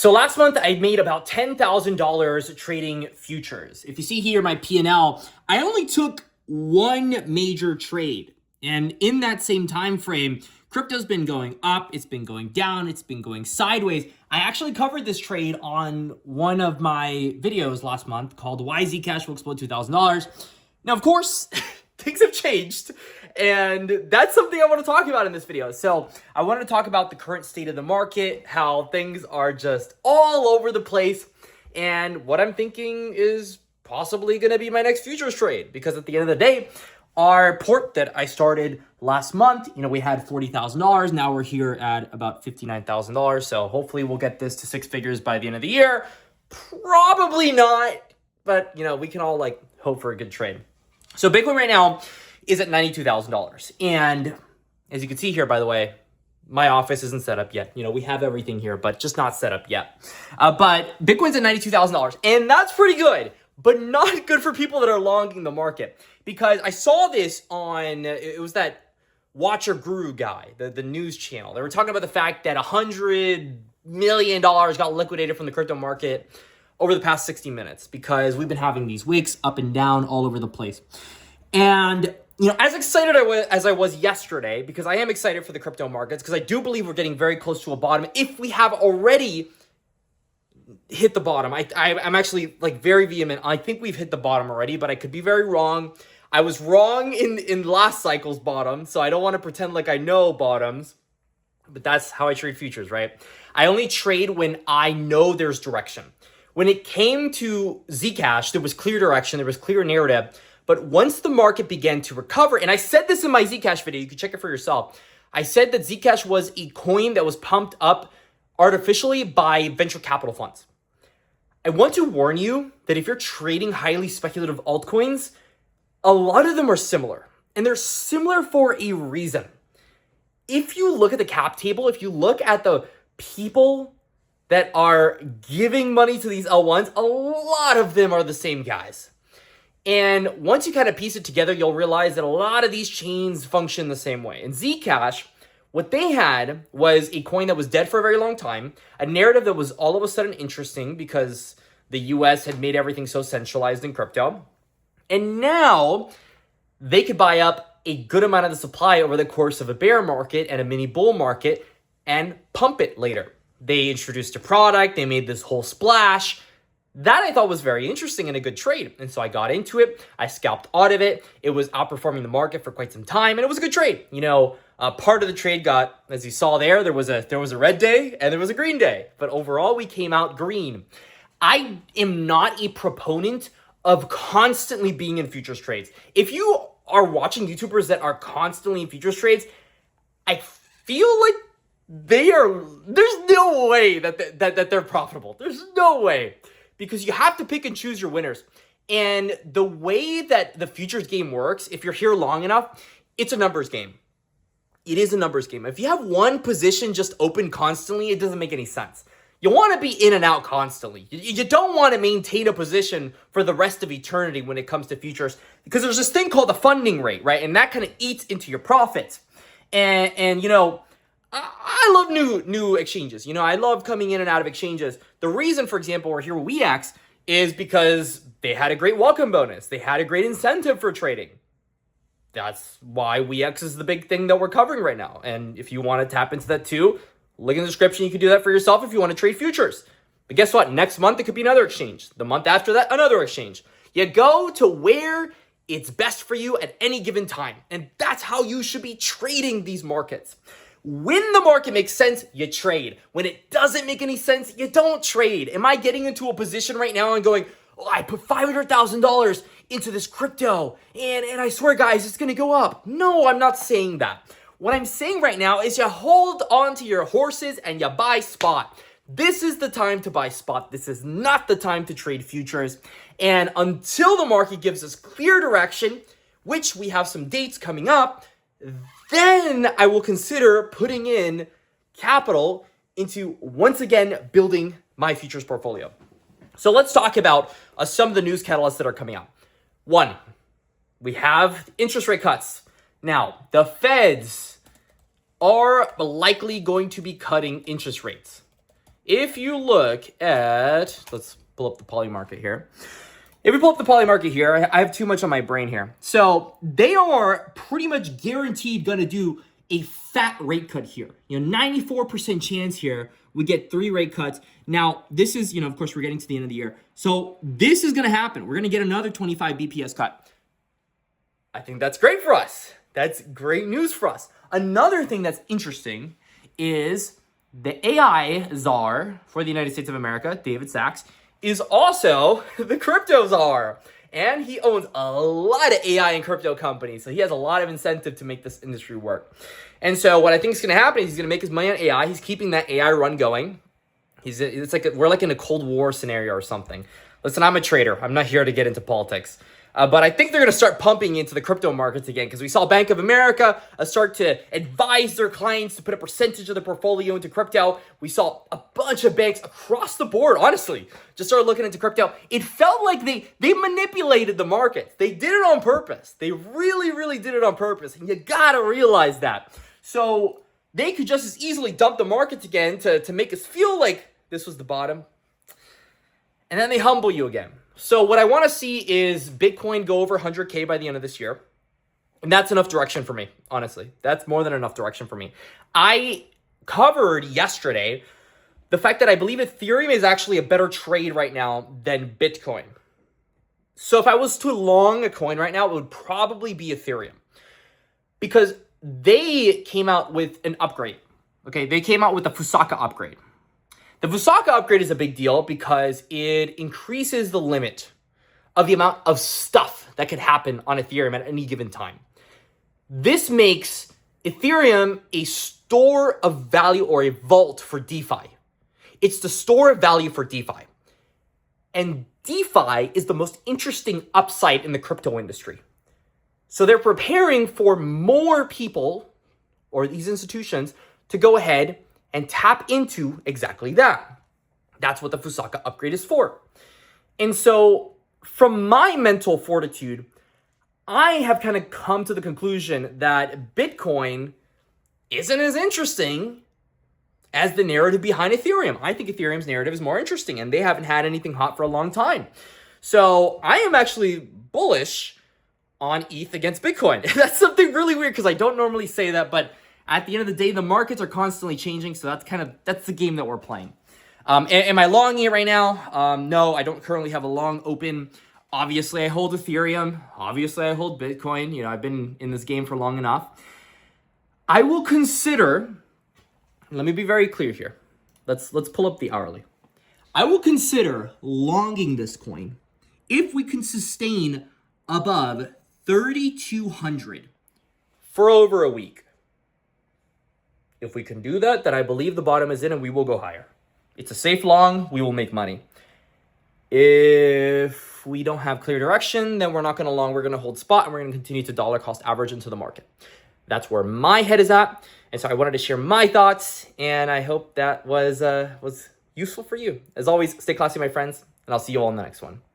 So last month I made about $10,000 trading futures. If you see here my P&L, I only took one major trade. And in that same time frame, crypto's been going up, it's been going down, it's been going sideways. I actually covered this trade on one of my videos last month called Why Zcash Will Explode $2,000. Now, of course, things have changed, and that's something I want to talk about in this video. So I wanted to talk about the current state of the market, how things are just all over the place, and what I'm thinking is possibly going to be my next futures trade. Because at the end of the day, our port that I started last month, we had $40,000. Now we're here at about $59,000. So hopefully we'll get this to six figures by the end of the year. Probably not, but we can all hope for a good trade. So Bitcoin right now is at $92,000. And as you can see here, by the way, my office isn't set up yet. We have everything here, but just not set up yet. But Bitcoin's at $92,000, and that's pretty good, but not good for people that are longing the market. Because I saw this on, it was that Watcher Guru guy, the news channel. They were talking about the fact that $100 million got liquidated from the crypto market over the past 60 minutes because we've been having these weeks up and down all over the place. And, as excited as I was yesterday, because I am excited for the crypto markets, because I do believe we're getting very close to a bottom if we have already hit the bottom. I'm actually very vehement. I think we've hit the bottom already, but I could be very wrong. I was wrong in last cycle's bottom, so I don't want to pretend like I know bottoms, but that's how I trade futures, right? I only trade when I know there's direction. When it came to Zcash, there was clear direction, there was clear narrative, but once the market began to recover, and I said this in my Zcash video, you can check it for yourself. I said that Zcash was a coin that was pumped up artificially by venture capital funds. I want to warn you that if you're trading highly speculative altcoins, a lot of them are similar, and they're similar for a reason. If you look at the cap table, if you look at the people that are giving money to these L1s, a lot of them are the same guys. And once you kind of piece it together, you'll realize that a lot of these chains function the same way. And Zcash, what they had was a coin that was dead for a very long time, a narrative that was all of a sudden interesting because the US had made everything so centralized in crypto. And now they could buy up a good amount of the supply over the course of a bear market and a mini bull market and pump it later. They introduced a product, they made this whole splash. That I thought was very interesting and a good trade. And so I got into it, I scalped out of it. It was outperforming the market for quite some time, and it was a good trade. Part of the trade got, as you saw there was a red day and there was a green day. But overall, we came out green. I am not a proponent of constantly being in futures trades. If you are watching YouTubers that are constantly in futures trades, I feel like there's no way that they're profitable. There's no way. Because you have to pick and choose your winners. And the way that the futures game works, if you're here long enough, it's a numbers game. It is a numbers game. If you have one position just open constantly, it doesn't make any sense. You want to be in and out constantly. You don't want to maintain a position for the rest of eternity when it comes to futures, because there's this thing called the funding rate, right? And that kind of eats into your profits. And I love new exchanges. I love coming in and out of exchanges. The reason, for example, we're here with WeX is because they had a great welcome bonus. They had a great incentive for trading. That's why WeX is the big thing that we're covering right now. And if you want to tap into that too, link in the description. You can do that for yourself if you want to trade futures. But guess what? Next month, it could be another exchange. The month after that, another exchange. You go to where it's best for you at any given time. And that's how you should be trading these markets. When the market makes sense, you trade. When it doesn't make any sense, you don't trade. Am I getting into a position right now and going, I put $500,000 into this crypto and I swear, guys, it's going to go up? No, I'm not saying that. What I'm saying right now is you hold on to your horses and you buy spot. This is the time to buy spot. This is not the time to trade futures. And until the market gives us clear direction, which we have some dates coming up, then I will consider putting in capital into, once again, building my futures portfolio. So let's talk about some of the news catalysts that are coming out. One, we have interest rate cuts. Now, the Feds are likely going to be cutting interest rates. if you look at, let's pull up the poly market here. If we pull up the poly market here, I have too much on my brain here. So they are pretty much guaranteed going to do a fat rate cut here. 94% chance here we get 3 rate cuts. Now, this is, of course, we're getting to the end of the year. So this is going to happen. We're going to get another 25 BPS cut. I think that's great for us. That's great news for us. Another thing that's interesting is the AI czar for the United States of America, David Sachs, is also the crypto czar. And he owns a lot of AI and crypto companies. So he has a lot of incentive to make this industry work. And so what I think is going to happen is he's going to make his money on AI. He's keeping that AI run going. We're like in a Cold War scenario or something. Listen, I'm a trader. I'm not here to get into politics. But I think they're going to start pumping into the crypto markets again, because we saw Bank of America start to advise their clients to put a percentage of the portfolio into crypto. We saw a bunch of banks across the board, honestly, just started looking into crypto. It felt like they manipulated the market. They did it on purpose. They really, really did it on purpose. And you got to realize that. So they could just as easily dump the markets again to make us feel like this was the bottom. And then they humble you again. So what I want to see is Bitcoin go over 100K by the end of this year. And that's enough direction for me, honestly. That's more than enough direction for me. I covered yesterday the fact that I believe Ethereum is actually a better trade right now than Bitcoin. So if I was to long a coin right now, it would probably be Ethereum. Because they came out with an upgrade. Okay, they came out with the Fusaka upgrade. The Fusaka upgrade is a big deal because it increases the limit of the amount of stuff that could happen on Ethereum at any given time. This makes Ethereum a store of value or a vault for DeFi. It's the store of value for DeFi. And DeFi is the most interesting upside in the crypto industry. So they're preparing for more people or these institutions to go ahead and tap into exactly that. That's what the Fusaka upgrade is for. And so from my mental fortitude, I have kind of come to the conclusion that Bitcoin isn't as interesting as the narrative behind Ethereum. I think Ethereum's narrative is more interesting, and they haven't had anything hot for a long time. So I am actually bullish on ETH against Bitcoin. That's something really weird because I don't normally say that, but at the end of the day, the markets are constantly changing, so that's the game that we're playing. Am I longing it right now? No, I don't currently have a long open. Obviously, I hold Ethereum. Obviously, I hold Bitcoin. I've been in this game for long enough. I will consider, let me be very clear here. Let's pull up the hourly. I will consider longing this coin if we can sustain above 3,200 for over a week. If we can do that, then I believe the bottom is in and we will go higher. It's a safe long, we will make money. If we don't have clear direction, then we're not going to long, we're going to hold spot and we're going to continue to dollar cost average into the market. That's where my head is at. And so I wanted to share my thoughts, and I hope that was useful for you. As always, stay classy, my friends, and I'll see you all in the next one.